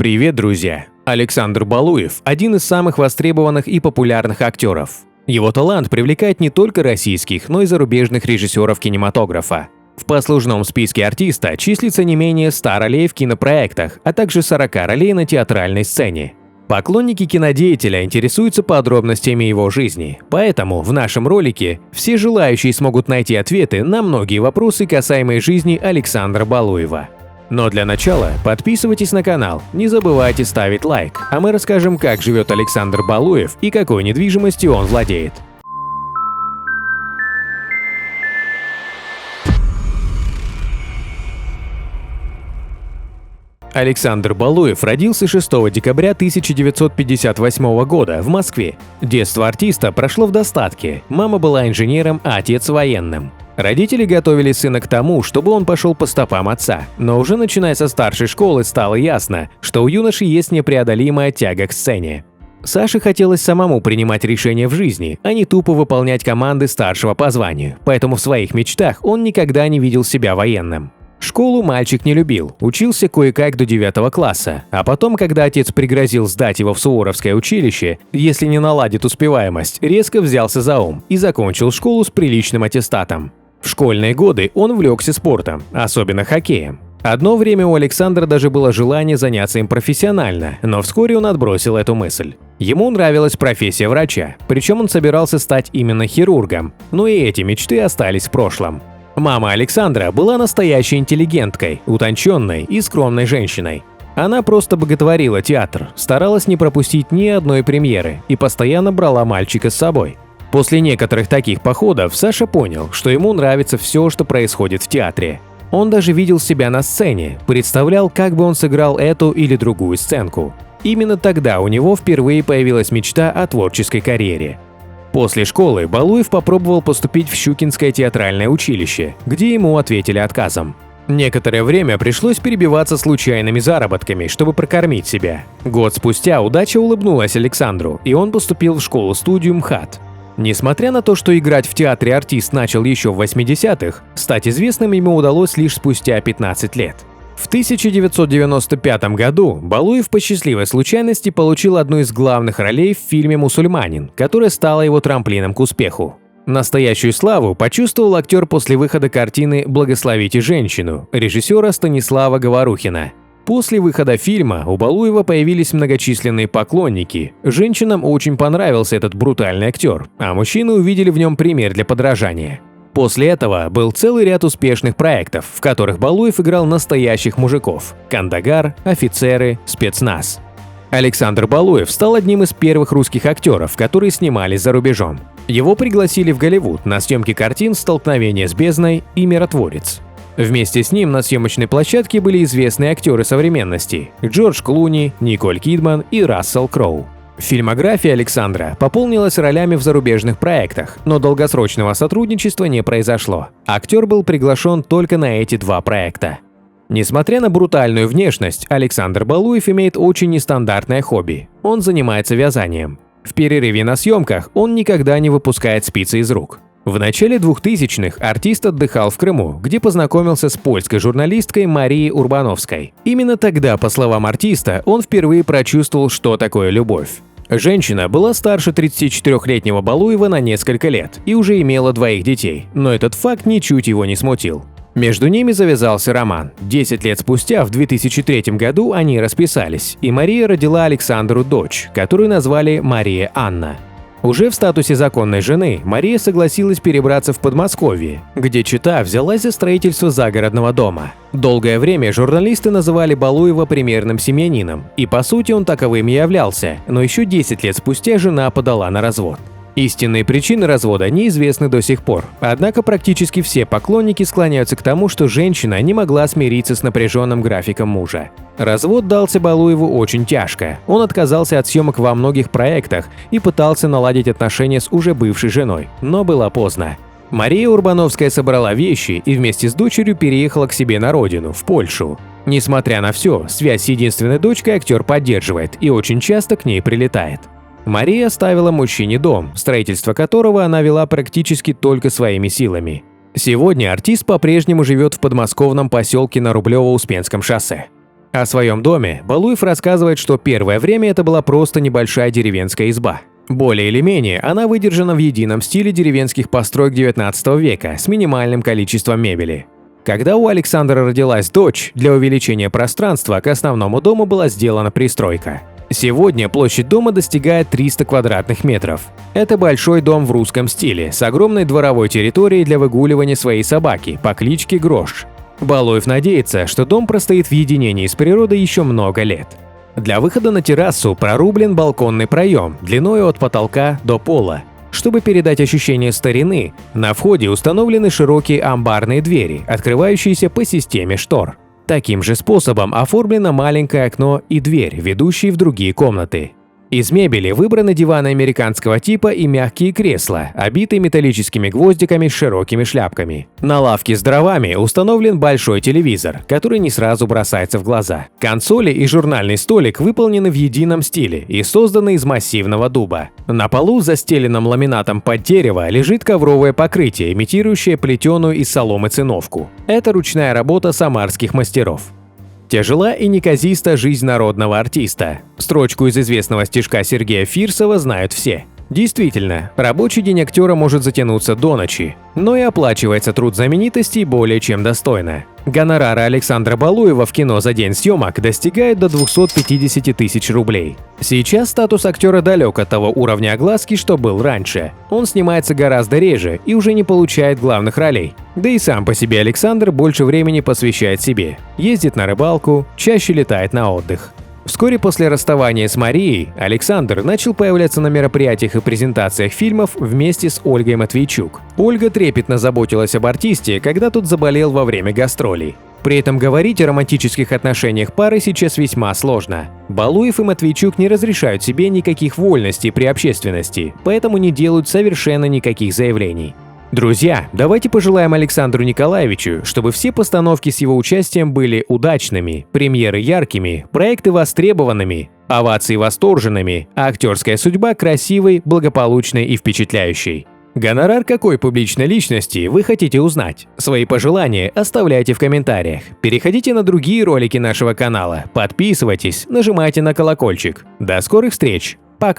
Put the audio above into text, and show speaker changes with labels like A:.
A: Привет, друзья! Александр Балуев – один из самых востребованных и популярных актеров. Его талант привлекает не только российских, но и зарубежных режиссеров кинематографа. В послужном списке артиста числится не менее 100 ролей в кинопроектах, а также 40 ролей на театральной сцене. Поклонники кинодеятеля интересуются подробностями его жизни, поэтому в нашем ролике все желающие смогут найти ответы на многие вопросы, касаемые жизни Александра Балуева. Но для начала подписывайтесь на канал, не забывайте ставить лайк, а мы расскажем, как живет Александр Балуев и какой недвижимостью он владеет. Александр Балуев родился 6 декабря 1958 года в Москве. Детство артиста прошло в достатке, мама была инженером, а отец военным. Родители готовили сына к тому, чтобы он пошел по стопам отца, но уже начиная со старшей школы стало ясно, что у юноши есть непреодолимая тяга к сцене. Саше хотелось самому принимать решения в жизни, а не тупо выполнять команды старшего по званию, поэтому в своих мечтах он никогда не видел себя военным. Школу мальчик не любил, учился кое-как до 9 класса, а потом, когда отец пригрозил сдать его в Суворовское училище, если не наладит успеваемость, резко взялся за ум и закончил школу с приличным аттестатом. В школьные годы он увлекся спортом, особенно хоккеем. Одно время у Александра даже было желание заняться им профессионально, но вскоре он отбросил эту мысль. Ему нравилась профессия врача, причем он собирался стать именно хирургом, но и эти мечты остались в прошлом. Мама Александра была настоящей интеллигенткой, утонченной и скромной женщиной. Она просто боготворила театр, старалась не пропустить ни одной премьеры и постоянно брала мальчика с собой. После некоторых таких походов Саша понял, что ему нравится все, что происходит в театре. Он даже видел себя на сцене, представлял, как бы он сыграл эту или другую сценку. Именно тогда у него впервые появилась мечта о творческой карьере. После школы Балуев попробовал поступить в Щукинское театральное училище, где ему ответили отказом. Некоторое время пришлось перебиваться случайными заработками, чтобы прокормить себя. Год спустя удача улыбнулась Александру, и он поступил в школу-студию МХАТ. Несмотря на то, что играть в театре артист начал еще в 80-х, стать известным ему удалось лишь спустя 15 лет. В 1995 году Балуев по счастливой случайности получил одну из главных ролей в фильме «Мусульманин», которая стала его трамплином к успеху. Настоящую славу почувствовал актер после выхода картины «Благословите женщину» режиссера Станислава Говорухина. После выхода фильма у Балуева появились многочисленные поклонники. Женщинам очень понравился этот брутальный актер, а мужчины увидели в нем пример для подражания. После этого был целый ряд успешных проектов, в которых Балуев играл настоящих мужиков – Кандагар, офицеры, спецназ. Александр Балуев стал одним из первых русских актеров, которые снимались за рубежом. Его пригласили в Голливуд на съемки картин «Столкновение с бездной» и «Миротворец». Вместе с ним на съемочной площадке были известные актеры современности – Джордж Клуни, Николь Кидман и Рассел Кроу. Фильмография Александра пополнилась ролями в зарубежных проектах, но долгосрочного сотрудничества не произошло. Актер был приглашен только на эти два проекта. Несмотря на брутальную внешность, Александр Балуев имеет очень нестандартное хобби. Он занимается вязанием. В перерыве на съемках он никогда не выпускает спицы из рук. В начале 2000-х артист отдыхал в Крыму, где познакомился с польской журналисткой Марией Урбановской. Именно тогда, по словам артиста, он впервые прочувствовал, что такое любовь. Женщина была старше 34-летнего Балуева на несколько лет и уже имела двоих детей, но этот факт ничуть его не смутил. Между ними завязался роман. 10 лет спустя, в 2003 году, они расписались, и Мария родила Александру дочь, которую назвали Мария Анна. Уже в статусе законной жены Мария согласилась перебраться в Подмосковье, где чета взялась за строительство загородного дома. Долгое время журналисты называли Балуева примерным семьянином, и по сути он таковым и являлся, но еще 10 лет спустя жена подала на развод. Истинные причины развода неизвестны до сих пор, однако практически все поклонники склоняются к тому, что женщина не могла смириться с напряженным графиком мужа. Развод дался Балуеву очень тяжко, он отказался от съемок во многих проектах и пытался наладить отношения с уже бывшей женой, но было поздно. Мария Урбановская собрала вещи и вместе с дочерью переехала к себе на родину, в Польшу. Несмотря на все, связь с единственной дочкой актер поддерживает и очень часто к ней прилетает. Мария оставила мужчине дом, строительство которого она вела практически только своими силами. Сегодня артист по-прежнему живет в подмосковном поселке на Рублево-Успенском шоссе. О своем доме Балуев рассказывает, что первое время это была просто небольшая деревенская изба. Более или менее она выдержана в едином стиле деревенских построек XIX века с минимальным количеством мебели. Когда у Александра родилась дочь, для увеличения пространства к основному дому была сделана пристройка. Сегодня площадь дома достигает 300 квадратных метров. Это большой дом в русском стиле с огромной дворовой территорией для выгуливания своей собаки по кличке Грош. Балуев надеется, что дом простоит в единении с природой еще много лет. Для выхода на террасу прорублен балконный проем длиной от потолка до пола. Чтобы передать ощущение старины, на входе установлены широкие амбарные двери, открывающиеся по системе штор. Таким же способом оформлено маленькое окно и дверь, ведущие в другие комнаты. Из мебели выбраны диваны американского типа и мягкие кресла, обитые металлическими гвоздиками с широкими шляпками. На лавке с дровами установлен большой телевизор, который не сразу бросается в глаза. Консоли и журнальный столик выполнены в едином стиле и созданы из массивного дуба. На полу, застеленном ламинатом под дерево, лежит ковровое покрытие, имитирующее плетеную из соломы циновку. Это ручная работа самарских мастеров. Тяжела и неказиста жизнь народного артиста. Строчку из известного стишка Сергея Фирсова знают все. Действительно, рабочий день актера может затянуться до ночи, но и оплачивается труд знаменитостей более чем достойно. Гонорары Александра Балуева в кино за день съемок достигают до 250 тысяч рублей. Сейчас статус актера далек от того уровня огласки, что был раньше. Он снимается гораздо реже и уже не получает главных ролей. Да и сам по себе Александр больше времени посвящает себе. Ездит на рыбалку, чаще летает на отдых. Вскоре после расставания с Марией Александр начал появляться на мероприятиях и презентациях фильмов вместе с Ольгой Матвейчук. Ольга трепетно заботилась об артисте, когда тот заболел во время гастролей. При этом говорить о романтических отношениях пары сейчас весьма сложно. Балуев и Матвейчук не разрешают себе никаких вольностей при общественности, поэтому не делают совершенно никаких заявлений. Друзья, давайте пожелаем Александру Николаевичу, чтобы все постановки с его участием были удачными, премьеры яркими, проекты востребованными, овации восторженными, а актерская судьба красивой, благополучной и впечатляющей. Гонорар какой публичной личности вы хотите узнать? Свои пожелания оставляйте в комментариях. Переходите на другие ролики нашего канала, подписывайтесь, нажимайте на колокольчик. До скорых встреч!